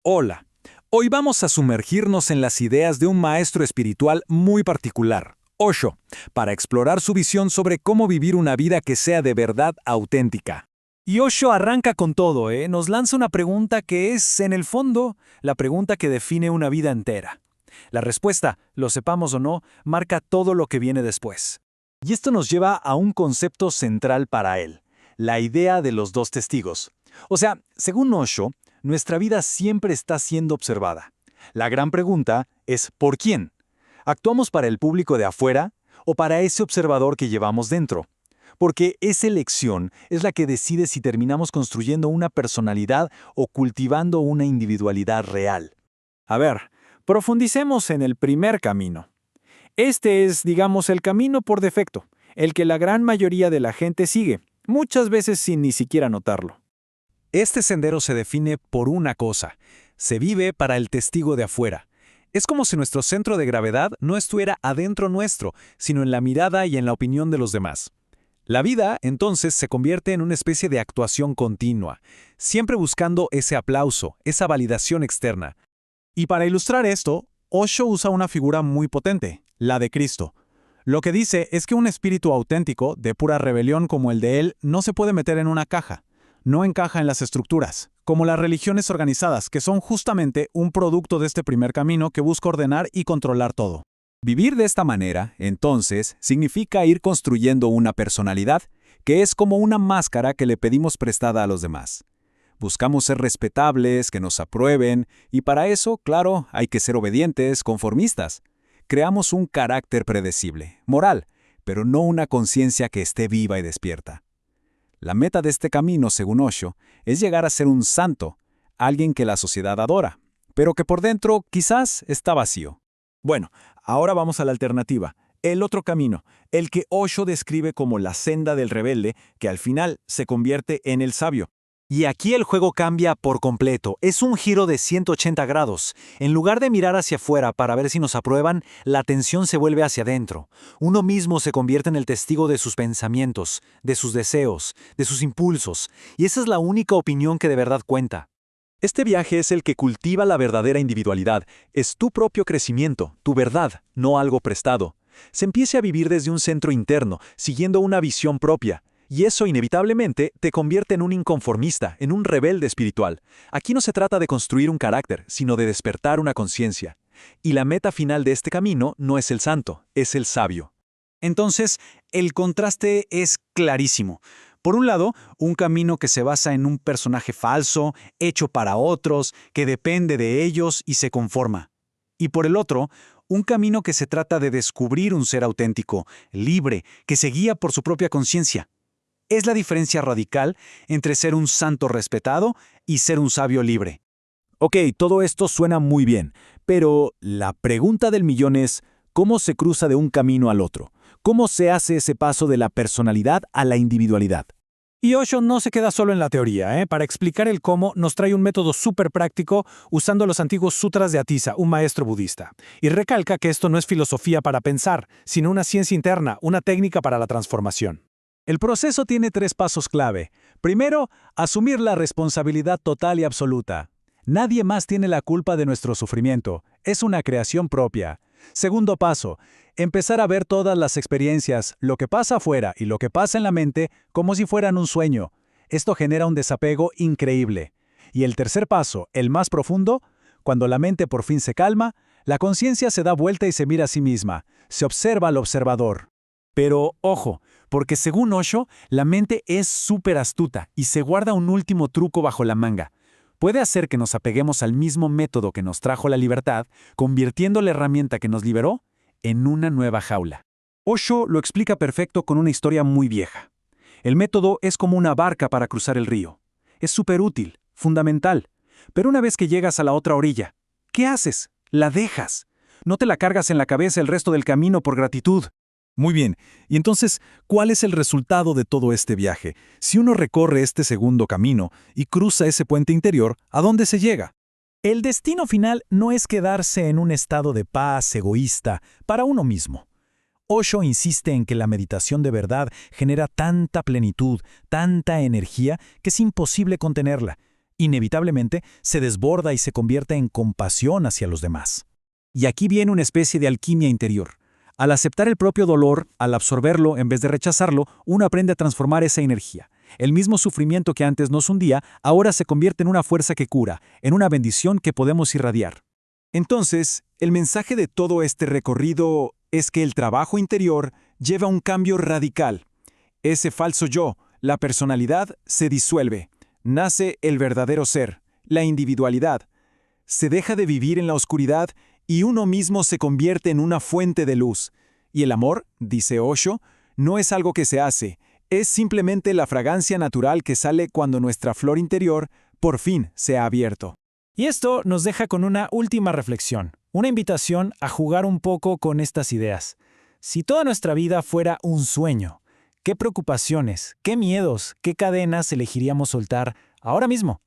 Hola, hoy vamos a sumergirnos en las ideas de un maestro espiritual muy particular, Osho, para explorar su visión sobre cómo vivir una vida que sea de verdad auténtica. Y Osho arranca con todo, ¿eh? Nos lanza una pregunta que es, en el fondo, la pregunta que define una vida entera. La respuesta, lo sepamos o no, marca todo lo que viene después. Y esto nos lleva a un concepto central para él, la idea de los dos testigos. O sea, según Osho, nuestra vida siempre está siendo observada. La gran pregunta es ¿por quién? ¿Actuamos para el público de afuera o para ese observador que llevamos dentro? Porque esa elección es la que decide si terminamos construyendo una personalidad o cultivando una individualidad real. A ver, profundicemos en el primer camino. Este es, digamos, el camino por defecto, el que la gran mayoría de la gente sigue, muchas veces sin ni siquiera notarlo. Este sendero se define por una cosa: se vive para el testigo de afuera. Es como si nuestro centro de gravedad no estuviera adentro nuestro, sino en la mirada y en la opinión de los demás. La vida, entonces, se convierte en una especie de actuación continua, siempre buscando ese aplauso, esa validación externa. Y para ilustrar esto, Osho usa una figura muy potente, la de Cristo. Lo que dice es que un espíritu auténtico, de pura rebelión como el de él, no se puede meter en una caja. No encaja en las estructuras, como las religiones organizadas, que son justamente un producto de este primer camino que busca ordenar y controlar todo. Vivir de esta manera, entonces, significa ir construyendo una personalidad que es como una máscara que le pedimos prestada a los demás. Buscamos ser respetables, que nos aprueben, y para eso, claro, hay que ser obedientes, conformistas. Creamos un carácter predecible, moral, pero no una conciencia que esté viva y despierta. La meta de este camino, según Osho, es llegar a ser un santo, alguien que la sociedad adora, pero que por dentro quizás está vacío. Bueno, ahora vamos a la alternativa, el otro camino, el que Osho describe como la senda del rebelde, que al final se convierte en el sabio. Y aquí el juego cambia por completo, es un giro de 180 grados. En lugar de mirar hacia afuera para ver si nos aprueban, la atención se vuelve hacia adentro. Uno mismo se convierte en el testigo de sus pensamientos, de sus deseos, de sus impulsos, y esa es la única opinión que de verdad cuenta. Este viaje es el que cultiva la verdadera individualidad, es tu propio crecimiento, tu verdad, no algo prestado. Se empieza a vivir desde un centro interno, siguiendo una visión propia. Y eso inevitablemente te convierte en un inconformista, en un rebelde espiritual. Aquí no se trata de construir un carácter, sino de despertar una conciencia. Y la meta final de este camino no es el santo, es el sabio. Entonces, el contraste es clarísimo. Por un lado, un camino que se basa en un personaje falso, hecho para otros, que depende de ellos y se conforma. Y por el otro, un camino que se trata de descubrir un ser auténtico, libre, que se guía por su propia conciencia. Es la diferencia radical entre ser un santo respetado y ser un sabio libre. Ok, todo esto suena muy bien, pero la pregunta del millón es, ¿cómo se cruza de un camino al otro? ¿Cómo se hace ese paso de la personalidad a la individualidad? Y Osho no se queda solo en la teoría, ¿eh? Para explicar el cómo, nos trae un método súper práctico usando los antiguos sutras de Atisa, un maestro budista. Y recalca que esto no es filosofía para pensar, sino una ciencia interna, una técnica para la transformación. El proceso tiene 3 pasos clave. Primero, asumir la responsabilidad total y absoluta. Nadie más tiene la culpa de nuestro sufrimiento. Es una creación propia. Segundo paso, empezar a ver todas las experiencias, lo que pasa afuera y lo que pasa en la mente, como si fueran un sueño. Esto genera un desapego increíble. Y el tercer paso, el más profundo, cuando la mente por fin se calma, la conciencia se da vuelta y se mira a sí misma. Se observa al observador. Pero, ojo, porque según Osho, la mente es súper astuta y se guarda un último truco bajo la manga. Puede hacer que nos apeguemos al mismo método que nos trajo la libertad, convirtiendo la herramienta que nos liberó en una nueva jaula. Osho lo explica perfecto con una historia muy vieja. El método es como una barca para cruzar el río. Es súper útil, fundamental. Pero una vez que llegas a la otra orilla, ¿qué haces? La dejas. No te la cargas en la cabeza el resto del camino por gratitud. Muy bien, y entonces, ¿cuál es el resultado de todo este viaje? Si uno recorre este segundo camino y cruza ese puente interior, ¿a dónde se llega? El destino final no es quedarse en un estado de paz egoísta para uno mismo. Osho insiste en que la meditación de verdad genera tanta plenitud, tanta energía, que es imposible contenerla. Inevitablemente se desborda y se convierte en compasión hacia los demás. Y aquí viene una especie de alquimia interior. Al aceptar el propio dolor, al absorberlo en vez de rechazarlo, uno aprende a transformar esa energía. El mismo sufrimiento que antes nos hundía, ahora se convierte en una fuerza que cura, en una bendición que podemos irradiar. Entonces, el mensaje de todo este recorrido es que el trabajo interior lleva a un cambio radical. Ese falso yo, la personalidad, se disuelve. Nace el verdadero ser, la individualidad. Se deja de vivir en la oscuridad y uno mismo se convierte en una fuente de luz. Y el amor, dice Osho, no es algo que se hace, es simplemente la fragancia natural que sale cuando nuestra flor interior por fin se ha abierto. Y esto nos deja con una última reflexión, una invitación a jugar un poco con estas ideas. Si toda nuestra vida fuera un sueño, ¿qué preocupaciones, qué miedos, qué cadenas elegiríamos soltar ahora mismo?